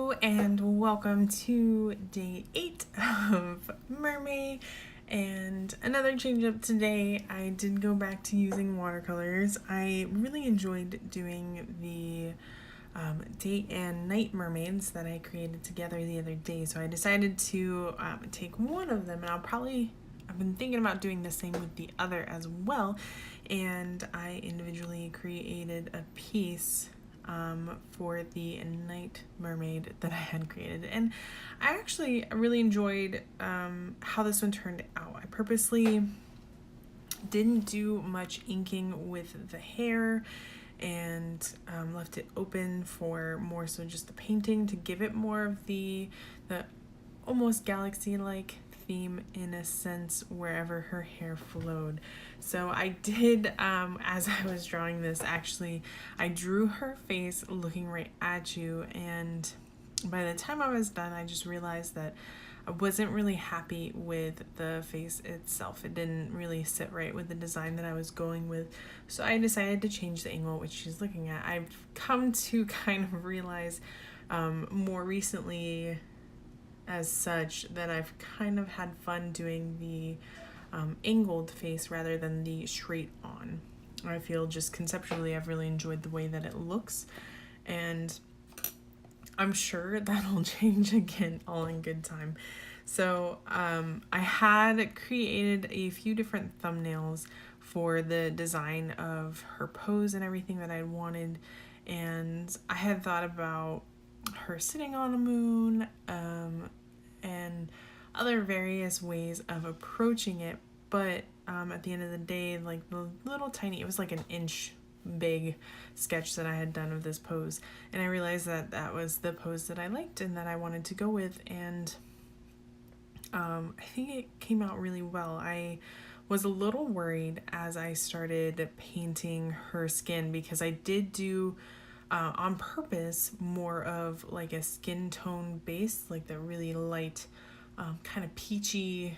Hello and welcome to day 8 of Mermay, and another change up today. I did go back to using watercolors. I really enjoyed doing the day and night mermaids that I created together the other day, so I decided to take one of them, and I've been thinking about doing the same with the other as well, and I individually created a piece for the night mermaid that I had created. And I actually really enjoyed how this one turned out. I purposely didn't do much inking with the hair and left it open for more so just the painting to give it more of the almost galaxy-like theme in a sense wherever her hair flowed. So I did, as I was drawing this, actually, I drew her face looking right at you, and by the time I was done, I just realized that I wasn't really happy with the face itself. It didn't really sit right with the design that I was going with, so I decided to change the angle which she's looking at. I've come to kind of realize more recently as such that I've kind of had fun doing the angled face rather than the straight on. I feel just conceptually I've really enjoyed the way that it looks, and I'm sure that'll change again all in good time. So I had created a few different thumbnails for the design of her pose and everything that I wanted, and I had thought about her sitting on a moon and other various ways of approaching it, but at the end of the day, like the little tiny, it was like an inch big sketch that I had done of this pose, and I realized that that was the pose that I liked and that I wanted to go with, and I think it came out really well. I was a little worried as I started painting her skin because I did do on purpose more of like a skin tone base, like the really light kind of peachy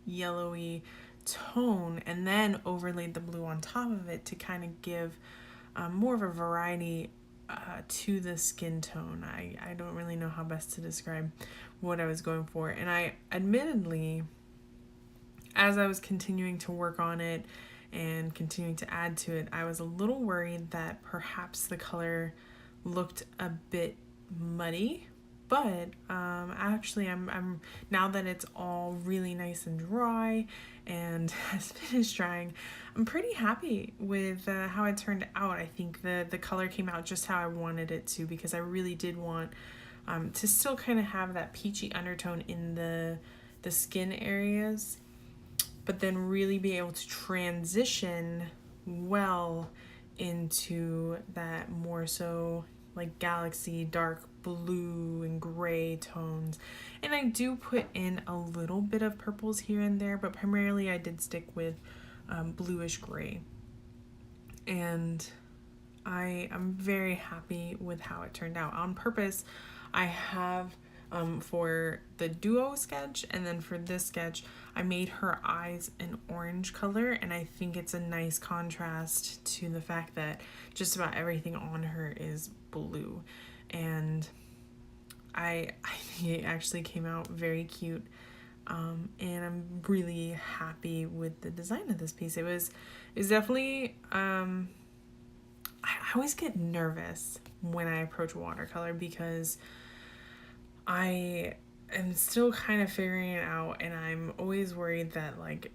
yellowy tone, and then overlaid the blue on top of it to kind of give more of a variety to the skin tone. I don't really know how best to describe what I was going for, and I admittedly, as I was continuing to work on it and continuing to add to it, I was a little worried that perhaps the color looked a bit muddy, but actually I'm now that it's all really nice and dry and has finished drying, I'm pretty happy with how it turned out. I think the color came out just how I wanted it to, because I really did want to still kind of have that peachy undertone in the skin areas, but then really be able to transition well into that more so like galaxy dark blue and gray tones. And I do put in a little bit of purples here and there, but primarily I did stick with bluish gray. And I am very happy with how it turned out. On purpose, I have for the duo sketch, and then for this sketch I made her eyes an orange color, and I think it's a nice contrast to the fact that just about everything on her is blue, and I think it actually came out very cute, and I'm really happy with the design of this piece. It was definitely I always get nervous when I approach watercolor because I am still kind of figuring it out, and I'm always worried that like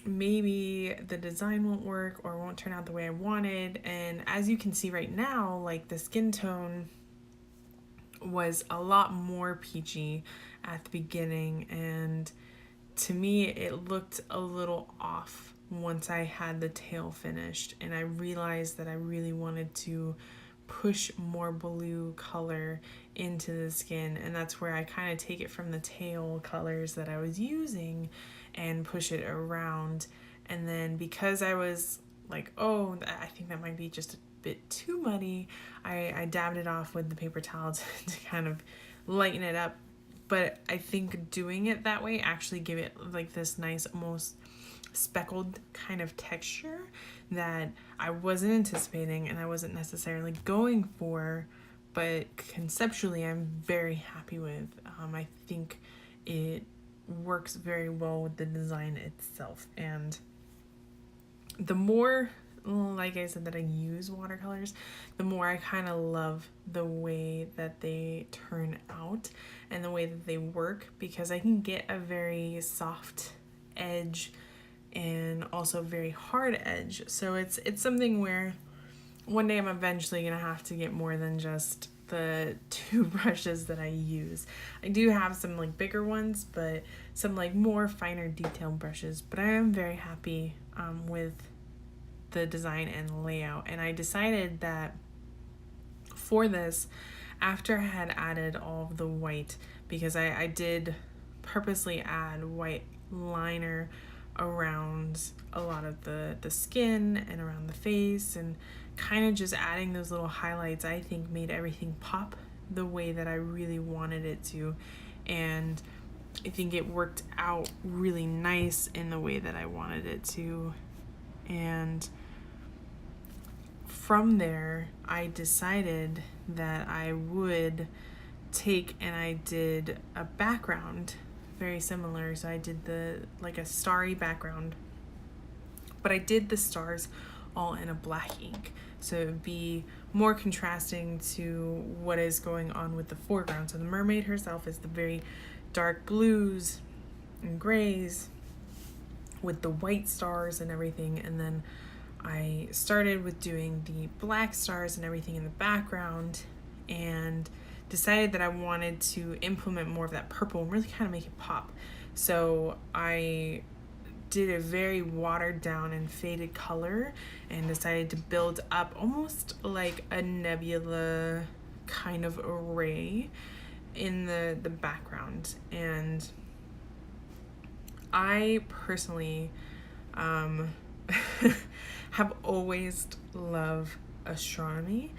maybe the design won't work or won't turn out the way I wanted. And as you can see right now, like the skin tone was a lot more peachy at the beginning, and to me it looked a little off once I had the tail finished, and I realized that I really wanted to push more blue color into the skin, and that's where I kind of take it from the tail colors that I was using and push it around. And then because I was like, oh, I think that might be just a bit too muddy, I dabbed it off with the paper towel to kind of lighten it up. But I think doing it that way actually gave it like this nice almost speckled kind of texture that I wasn't anticipating and I wasn't necessarily going for, but conceptually I'm very happy with. I think it works very well with the design itself, and the more, like I said, that I use watercolors, the more I kind of love the way that they turn out and the way that they work, because I can get a very soft edge and also very hard edge. So it's something where one day I'm eventually gonna have to get more than just the 2 brushes that I use. I do have some like bigger ones, but some like more finer detailed brushes, but I am very happy with the design and layout. And I decided that for this, after I had added all of the white, because I did purposely add white liner around a lot of the skin and around the face, and kind of just adding those little highlights, I think made everything pop the way that I really wanted it to. And I think it worked out really nice in the way that I wanted it to. And from there, I decided that I would take, and I did a background very similar. So I did like a starry background, but I did the stars all in a black ink, so it would be more contrasting to what is going on with the foreground. So the mermaid herself is the very dark blues and grays with the white stars and everything, and then I started with doing the black stars and everything in the background, and decided that I wanted to implement more of that purple and really kind of make it pop. So I did a very watered down and faded color and decided to build up almost like a nebula kind of array in the background. And I personally have always loved astronomy,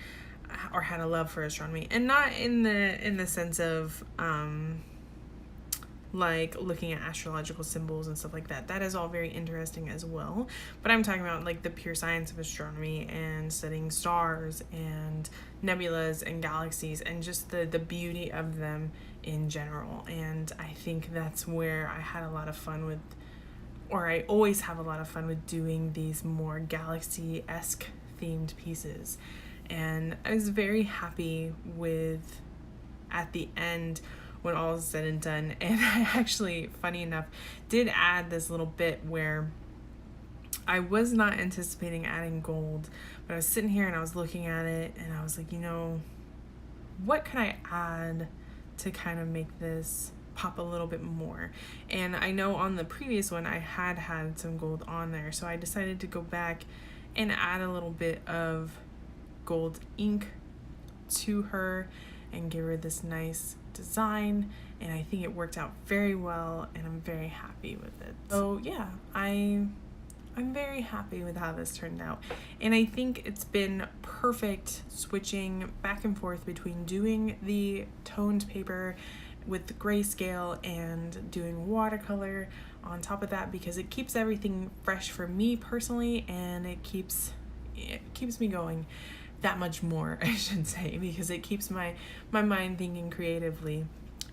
or had a love for astronomy, and not in the sense of like looking at astrological symbols and stuff like that. That is all very interesting as well, but I'm talking about like the pure science of astronomy and studying stars and nebulas and galaxies and just the beauty of them in general. And I think that's where I had a lot of fun with, or I always have a lot of fun with doing these more galaxy-esque themed pieces. And I was very happy with, at the end, when all is said and done. And I actually, funny enough, did add this little bit where I was not anticipating adding gold, but I was sitting here and I was looking at it and I was like, you know, what could I add to kind of make this pop a little bit more? And I know on the previous one I had some gold on there, so I decided to go back and add a little bit of gold ink to her and give her this nice design, and I think it worked out very well and I'm very happy with it. So yeah, I'm very happy with how this turned out, and I think it's been perfect switching back and forth between doing the toned paper with the grayscale and doing watercolor on top of that, because it keeps everything fresh for me personally, and it keeps me going that much more, I should say, because it keeps my mind thinking creatively.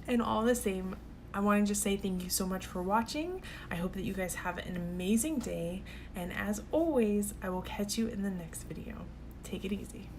And all the same, I want to just say thank you so much for watching. I hope that you guys have an amazing day, and as always, I will catch you in the next video. Take it easy.